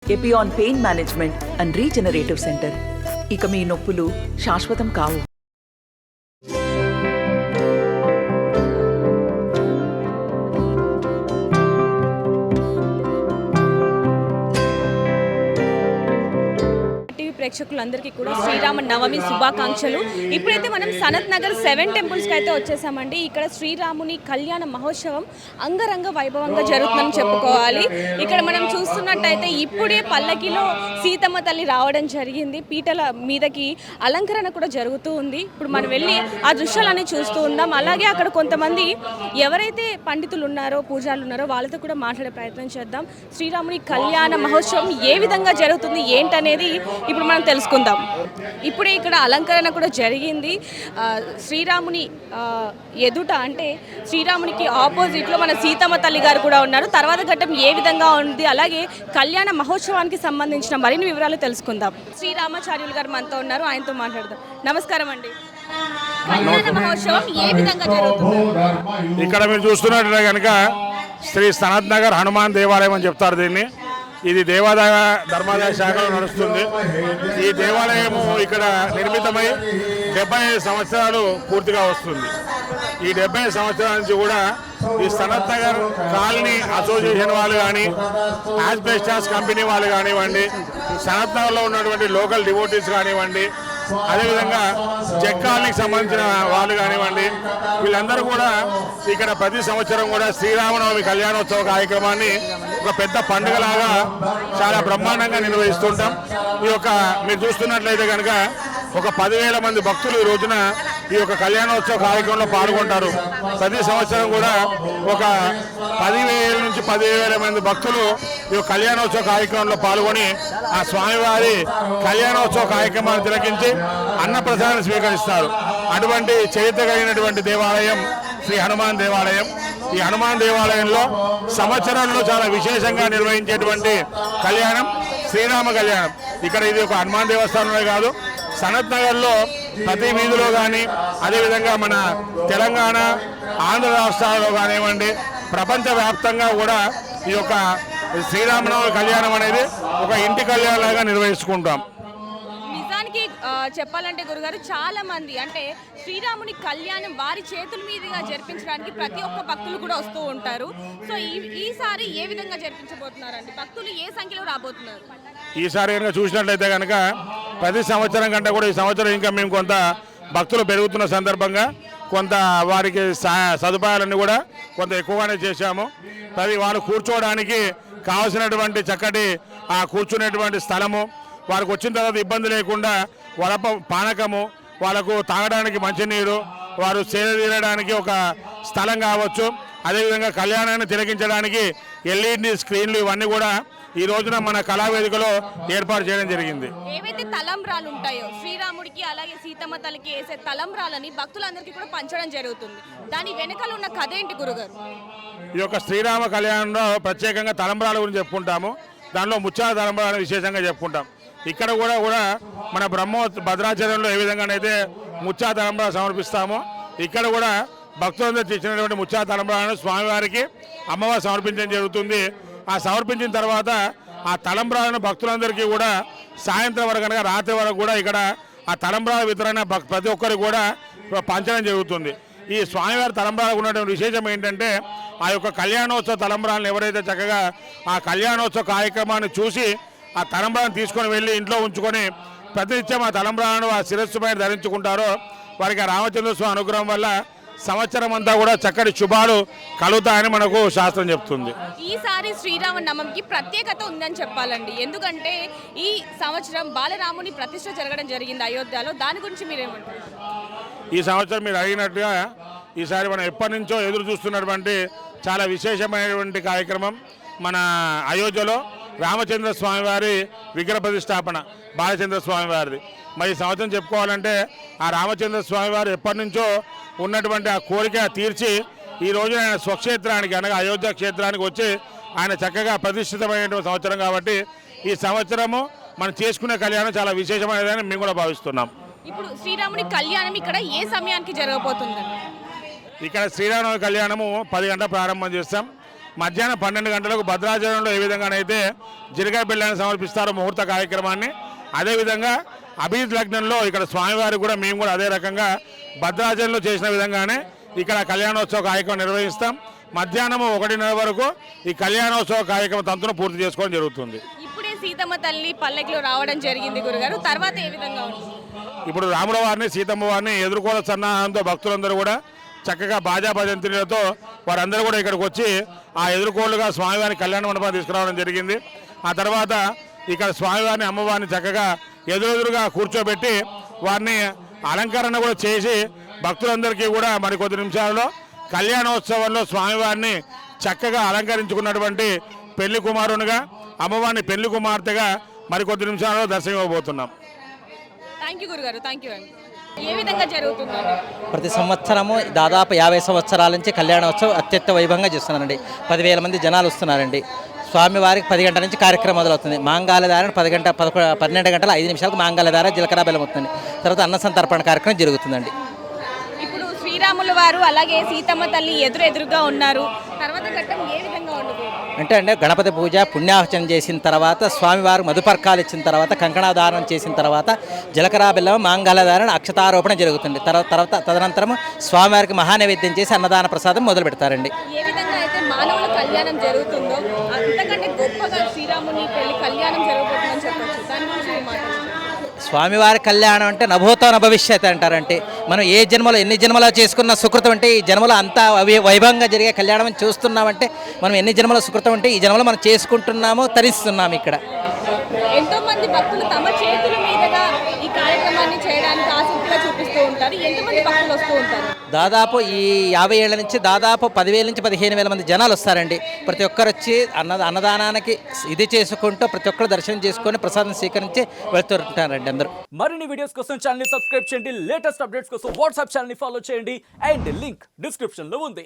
Epione pain management and regenerative centre. ఇక మీ నొప్పులు శాశ్వతం కావు. ప్రేక్షకులందరికీ కూడా శ్రీరామ నవమి శుభాకాంక్షలు. ఇప్పుడైతే మనం సనత్ నగర్ 7 టెంపుల్స్కి అయితే వచ్చేసామండి. ఇక్కడ శ్రీరాముని కళ్యాణ మహోత్సవం అంగరంగ వైభవంగా జరుగుతుందని చెప్పుకోవాలి. ఇక్కడ మనం చూస్తున్నట్టయితే ఇప్పుడే పల్లకిలో సీతమ్మ తల్లి రావడం జరిగింది. పీటల మీదకి అలంకరణ కూడా జరుగుతూ ఉంది. ఇప్పుడు మనం వెళ్ళి ఆ దృశ్యాలన్నీ చూస్తూ ఉందాం. అలాగే అక్కడ కొంతమంది ఎవరైతే పండితులు ఉన్నారో పూజారులు ఉన్నారో వాళ్ళతో కూడా మాట్లాడే ప్రయత్నం చేద్దాం. శ్రీరాముని కళ్యాణ మహోత్సవం ఏ విధంగా జరుగుతుంది ఏంటనేది ఇప్పుడు మనం తెలుసుకుందాం. ఇప్పుడే ఇక్కడ అలంకరణ కూడా జరిగింది. శ్రీరాముని ఎదుట అంటే శ్రీరామునికి ఆపోజిట్లో మన సీతమ్మ తల్లి గారు కూడా ఉన్నారు. తర్వాత ఘట్టం ఏ విధంగా ఉంది, అలాగే కళ్యాణ మహోత్సవానికి సంబంధించిన మరిన్ని వివరాలు తెలుసుకుందాం. శ్రీరామాచార్యులు గారు మనతో ఉన్నారు, ఆయనతో మాట్లాడదాం. నమస్కారం అండి. కళ్యాణ మహోత్సవం ఏ విధంగా జరుగుతుంది? ఇక్కడ మీరు చూస్తున్నట్టు కనుక శ్రీ సనత్ నగర్ హనుమాన్ దేవాలయం అని చెప్తారు దీన్ని. ఇది దేవాదాయ ధర్మాదాయ శాఖలో నడుస్తుంది. ఈ దేవాలయము ఇక్కడ నిర్మితమై 75 సంవత్సరాలు పూర్తిగా వస్తుంది. ఈ 75 సంవత్సరాల నుంచి కూడా ఈ సనత్ నగర్ కాలనీ అసోసియేషన్ వాళ్ళు కానీ, ఆస్బెస్టాస్ కంపెనీ వాళ్ళు కానివ్వండి, సనత్ నగర్లో ఉన్నటువంటి లోకల్ డివోటీస్ కానివ్వండి, అదేవిధంగా జగ్ కాలనీకి సంబంధించిన వాళ్ళు కానివ్వండి, వీళ్ళందరూ కూడా ఇక్కడ ప్రతి సంవత్సరం కూడా శ్రీరామనవమి కళ్యాణోత్సవ కార్యక్రమాన్ని ఒక పెద్ద పండుగలాగా చాలా బ్రహ్మాండంగా నిర్వహిస్తుంటాం. ఈ యొక్క మీరు చూస్తున్నట్లయితే కనుక ఒక 10,000 మంది భక్తులు ఈ రోజున ఈ యొక్క కళ్యాణోత్సవ కార్యక్రమంలో పాల్గొంటారు. ప్రతి సంవత్సరం కూడా ఒక 10,000 నుంచి 15,000 మంది భక్తులు ఈ యొక్క కళ్యాణోత్సవ కార్యక్రమంలో పాల్గొని ఆ స్వామివారి కళ్యాణోత్సవ కార్యక్రమాన్ని తిలకించి అన్నప్రసాదాన్ని స్వీకరిస్తారు. అటువంటి చరిత్ర కలిగినటువంటి దేవాలయం శ్రీ హనుమాన్ దేవాలయం. ఈ హనుమాన్ దేవాలయంలో సంవత్సరంలో చాలా విశేషంగా నిర్వహించేటువంటి కళ్యాణం శ్రీరామ కళ్యాణం. ఇక్కడ ఇది ఒక హనుమాన్ దేవస్థానమే కాదు, సనత్ నగర్లో ప్రతి వీధిలో కానీ, అదేవిధంగా మన తెలంగాణ ఆంధ్ర రాష్ట్రాల్లో కానివ్వండి, ప్రపంచవ్యాప్తంగా కూడా ఈ యొక్క శ్రీరామనవమి కళ్యాణం అనేది ఒక ఇంటి కళ్యాణంలాగా నిర్వహించుకుంటాం. నిజానికి చెప్పాలంటే గురుగారు, చాలా మంది అంటే శ్రీరాముని కళ్యాణం వారి చేతుల మీదుగా జరిపించడానికి ప్రతి ఒక్క భక్తులు కూడా వస్తూ ఉంటారు. సో ఈసారి ఏ విధంగా జరిపించబోతున్నారండి? భక్తులు ఏ సంఖ్యలో రాబోతున్నారు? ఈసారి కనుక చూసినట్లయితే కనుక ప్రతి సంవత్సరం కంటే కూడా ఈ సంవత్సరం ఇంకా మేము కొంత భక్తులు పెరుగుతున్న సందర్భంగా కొంత వారికి సదుపాయాలన్నీ కూడా కొంత ఎక్కువగానే చేశాము. ప్రతి వాళ్ళు కూర్చోవడానికి కావలసినటువంటి చక్కటి ఆ కూర్చునేటువంటి స్థలము, వారికి వచ్చిన తర్వాత ఇబ్బంది లేకుండా వలప పానకము, వాళ్ళకు తాగడానికి మంచినీరు, వారు సేద తీరడానికి ఒక స్థలం కావచ్చు, అదేవిధంగా కళ్యాణాన్ని తిలకించడానికి LED స్క్రీన్లు ఇవన్నీ కూడా ఈ రోజున మన కళావేదికలో ఏర్పాటు చేయడం జరిగింది. ఏవైతే తలంబ్రాలు ఉంటాయో శ్రీరాముడికి అలాగే సీతమ్మ తల్లికి వేసే తలంబ్రాలని భక్తులందరికీ కూడా పంచడం జరుగుతుంది. దాని వెనకాల ఉన్న కథ ఏంటి గురుగారు? ఈ యొక్క శ్రీరామ కళ్యాణంలో ప్రత్యేకంగా తలంబ్రాల గురించి చెప్పుకుంటాము. దానిలో ముత్యాల తలంబ్రాలను విశేషంగా చెప్పుకుంటాం. ఇక్కడ కూడా మన భద్రాచలంలో ఏ విధంగానైతే ముత్యాల తలంబ్రాలు సమర్పిస్తామో, ఇక్కడ కూడా భక్తులందరూ తెచ్చినటువంటి ముత్యాల తలంబ్రాలను స్వామివారికి అమ్మవారు సమర్పించడం జరుగుతుంది. ఆ సమర్పించిన తర్వాత ఆ తలంబ్రాలను భక్తులందరికీ కూడా సాయంత్రం వరకు కనుక రాత్రి వరకు కూడా ఇక్కడ ఆ తలంబ్రాల వితరణ ప్రతి ఒక్కరికి కూడా పంచడం జరుగుతుంది. ఈ స్వామివారి తలంబ్రాలకు ఉన్నటువంటి విశేషం ఏంటంటే, ఆ యొక్క కళ్యాణోత్సవ తలంబ్రాలను ఎవరైతే చక్కగా ఆ కళ్యాణోత్సవ కార్యక్రమాన్ని చూసి ఆ తలంబ్రాలను తీసుకొని వెళ్ళి ఇంట్లో ఉంచుకొని ప్రతినిత్యం ఆ తలంబ్రాలను ఆ శిరస్సు పైన ధరించుకుంటారో వారికి ఆ రామచంద్ర స్వామి అనుగ్రహం వల్ల సంవత్సరం అంతా కూడా చక్కటి శుభాలు కలుగుతాయని మనకు శాస్త్రం చెప్తుంది. ఈసారి శ్రీరామనవమికి ప్రత్యేకత ఉందని చెప్పాలండి. ఎందుకంటే ఈ సంవత్సరం బాలరాముని ప్రతిష్ఠ జరగడం జరిగింది అయోధ్యలో. దాని గురించి మీరేమంటారు? ఈ సంవత్సరం మీరు అడిగినట్టుగా ఈసారి మనం ఎప్పటి నుంచో ఎదురు చూస్తున్నటువంటి చాలా విశేషమైనటువంటి కార్యక్రమం మన అయోధ్యలో రామచంద్ర స్వామి వారి విగ్రహ ప్రతిష్టాపన, బాలచంద్ర స్వామి వారిది. మరి ఈ సంవత్సరం చెప్పుకోవాలంటే ఆ రామచంద్ర స్వామి వారు ఎప్పటి నుంచో ఉన్నటువంటి ఆ కోరిక తీర్చి ఈ రోజున ఆయన స్వక్షేత్రానికి అనగా అయోధ్య క్షేత్రానికి వచ్చి ఆయన చక్కగా ప్రతిష్ఠితమైనటువంటి సంవత్సరం కాబట్టి ఈ సంవత్సరము మనం చేసుకునే కళ్యాణం చాలా విశేషమైనదని మేము కూడా భావిస్తున్నాం. ఇప్పుడు శ్రీరాముని కళ్యాణం ఇక్కడ ఏ సమయానికి జరగబోతుంది? ఇక్కడ శ్రీరామ కళ్యాణము 10 గంటల ప్రారంభం చేస్తాం. మధ్యాహ్నం 12 గంటలకు భద్రాచలంలో ఏ విధంగానైతే జిరగా బిళ్ళని సమర్పిస్తారో ముహూర్త కార్యక్రమాన్ని, అదేవిధంగా అభిజిత్ లగ్నంలో ఇక్కడ స్వామివారికి కూడా మేము కూడా అదే రకంగా భద్రాచలంలో చేసిన విధంగానే ఇక్కడ కళ్యాణోత్సవ కార్యక్రమం నిర్వహిస్తాం. మధ్యాహ్నం 1:30 వరకు ఈ కళ్యాణోత్సవ కార్యక్రమం తంతును పూర్తి చేసుకోవడం జరుగుతుంది. ఇప్పుడే సీతమ్మ తల్లి పల్లకిలో రావడం జరిగింది గురుగారు, తర్వాత ఏ విధంగా ఉంటుంది? ఇప్పుడు రాముల వారిని సీతమ్మ వారిని ఎదుర్కోల సన్నాహంతో భక్తులందరూ కూడా చక్కగా బాజా భజంత్రులతో వారందరూ కూడా ఇక్కడికి వచ్చి ఆ ఎదుర్కోలుగా స్వామివారిని కళ్యాణ మండపాన్ని తీసుకురావడం జరిగింది. ఆ తర్వాత ఇక్కడ స్వామివారిని అమ్మవారిని చక్కగా ఎదురెదురుగా కూర్చోబెట్టి వారిని అలంకరణ కూడా చేసి భక్తులందరికీ కూడా మరికొద్ది నిమిషాలలో కళ్యాణోత్సవంలో స్వామివారిని చక్కగా అలంకరించుకున్నటువంటి పెళ్లి కుమారునిగా అమ్మవారిని పెళ్లి కుమార్తెగా మరికొద్ది నిమిషాలలో దర్శనం ఇవ్వబోతున్నాం. థ్యాంక్ యూ గురుగారు, థ్యాంక్ యూ అండి. ఏ విధంగా జరుగుతుందండి? ప్రతి సంవత్సరము దాదాపు 50 సంవత్సరాల నుంచి కళ్యాణోత్సవం అత్యంత వైభవంగా చేస్తున్నారండి. 10,000 మంది జనాలు వస్తున్నారండి. స్వామివారికి 10 గంటల నుంచి కార్యక్రమం మొదలవుతుంది. మాంగాళధారణ 12 గంటల 5 నిమిషాలకు మాంగాళధార జీలకర్ర బెల్లం అవుతుంది. తర్వాత అన్న సంతర్పణ కార్యక్రమం జరుగుతుందండి. ఇప్పుడు శ్రీరాముల వారు అలాగే సీతమ్మ తల్లి ఎదురుగా ఉన్నారు, తర్వాత ఘట్టం ఏ విధంగా ఉండదు? అంటే గణపతి పూజ పుణ్యాహచనం చేసిన తర్వాత స్వామివారు మధుపర్కాలు ఇచ్చిన తర్వాత కంకణాధారణ చేసిన తర్వాత జీలకర్ర బెల్లం మాంగళధారణ అక్షతారోపణ జరుగుతుంది. తర్వాత తదనంతరం స్వామివారికి మహానైవేద్యం చేసి అన్నదాన ప్రసాదం మొదలు పెడతారండి. ఏ విధంగా అయితే మానవుల కళ్యాణం జరుగుతుందో అంతకంటే గొప్పగా శ్రీరాముని పెళ్లి కళ్యాణం జరగబోతుందని చెప్పొచ్చు. దాని గురించి మీరు మాట్లాడండి. స్వామివారి కళ్యాణం అంటే నభూతో నభవిష్యత్ అంటారంటే మనం ఏ జన్మలో ఎన్ని జన్మలో చేసుకున్న సుకృతం అంటే ఈ జన్మలో అంతా వైభవంగా జరిగే కళ్యాణం అని చూస్తున్నామంటే మనం ఎన్ని జన్మల సుకృతం అంటే ఈ జన్మలో మనం చేసుకుంటున్నామో తరిస్తున్నాము. ఇక్కడ ఎంతో మంది భక్తులు తమ చేతుల మీదుగా ఈ కార్యక్రమాన్ని చేయడానికి ఆసక్తిగా చూపిస్తూ ఉంటారు. ఎంతమంది భక్తులు వస్తూ ఉంటారు? దాదాపు ఈ 50 ఏళ్ల నుంచి దాదాపు 10,000 నుంచి 15,000 మంది జనాలు వస్తారండి. ప్రతి ఒక్కరు వచ్చి అన్నదానానికి ఇది చేసుకుంటూ ప్రతి ఒక్కరు దర్శనం చేసుకొని ప్రసాదం స్వీకరించి వెళ్తుంటారండి అందరూ. మరిన్ని వీడియోస్ కోసం ఛానల్ ని సబ్స్క్రైబ్ చేయండి. లేటెస్ట్ అప్డేట్స్ కోసం వాట్సాప్ ఛానల్ ని ఫాలో చేయండి. అండ్ లింక్ డిస్క్రిప్షన్ లో ఉంది.